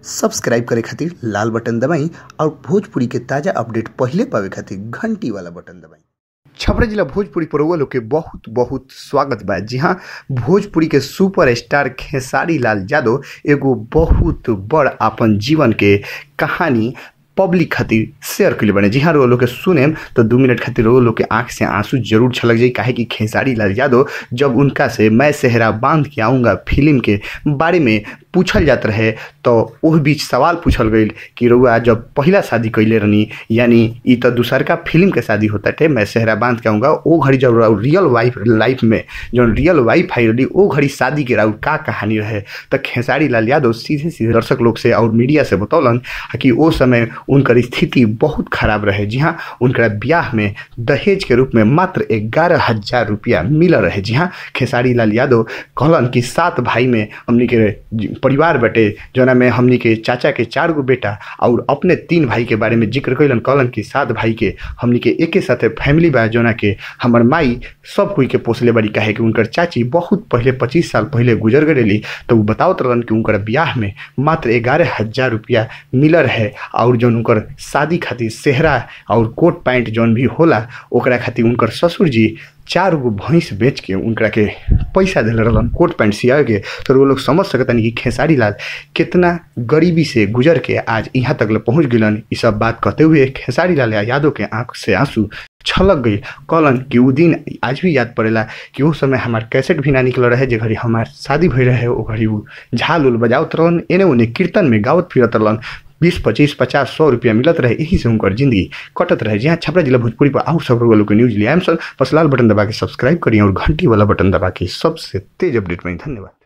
Subscribe करे खातिर लाल button दबाई और भोजपुरी के ताजा अपडेट पहले पावे खातिर घंटी वाला बटन दबाई। छपरा जिला भोजपुरी पर लोग के बहुत बहुत स्वागत बा। जी हाँ, भोजपुरी के सुपर स्टार खेसारी लाल यादव एगो बहुत बड़ अपन जीवन के कहानी पब्लिक खातिर शेयर कर बने। जी हाँ, रो लोग के सुने तो 2 मिनट खातिर रो लोग के आंख से आंसू जरूर छलक जाए। काहे कि खेसारी लाल यादव जब उनका से मैं सेहरा बांध के आऊँगा फिल्म के बारे में पूछल जात रहे तो वह बीच सवाल पूछल गई कि रउआ जब पहला शादी कैले रहनी, यानी ई तो दूसर का फिल्म के शादी होता थे, मैं सेहरा बांध के आऊँगा, वो घड़ी जब रियल लाइफ में जो रियल वाइफ आई रही वो घड़ी शादी के राउ का कहानी रहे। तो खेसारी लाल यादव सीधे सीधे दर्शक लोग से और मीडिया से बतौलन कि वो समय उनकर स्थिति बहुत खराब रहे। जी हाँ, उनका ब्याह में दहेज के रूप में मात्र 11,000 रुपया मिल रहे। जी हाँ, खेसारी लाल यादव कहलन कि 7 भाई में हमनी के परिवार बटे, जोना में हमनी के चाचा के 4 गो बेटा और अपने 3 भाई के बारे में जिक्र कैलन। कहलन कि 7 भाई के हमनी के एके साथे फैमिली बा, जोना के हमर माई सब कोई के पोसले बड़ी। काहे कि उनकर चाची बहुत पहले 25 साल पहले गुजर गई। तो वो बतावत रहन कि उनकर ब्याह में मात्र 11,000 रुपया मिल रहे और जो उनकर शादी खातिर सेहरा और कोट पैंट जौन भी होला ओकरा खातिर उनकर ससुर जी 4 गो भैंस बेच के उनकरा के पैसा दिल रहलन कोट पैंट सिया के। तो वो लोग समझ सकतनी कि खेसारी लाल कितना गरीबी से गुजर के आज यहाँ तक ले पहुँच गलन। ये सब बात कहते हुए खेसारी लाल यादव के आंख से आंसू छलक गई। कहलन कि वो दिन आज भी याद पड़ेला कि उस समय हमार कैसेट भी ना निकल रहे, जे घड़ी हमार शादी भई रहे वो घड़ी वो झाल उल बजावत रहलन, एने ओने कीर्तन में गावत फिरत रहलन। 20, 25, 50, 100 रुपया मिलत रहे, यही से उनकर जिंदगी कटत रहे। जहाँ छपरा जिला भोजपुरी पर आउ सब लोग के न्यूज लिया बस लाल बटन दबा के सब्सक्राइब करिए और घंटी वाला बटन दबा के सबसे तेज अपडेट में। धन्यवाद।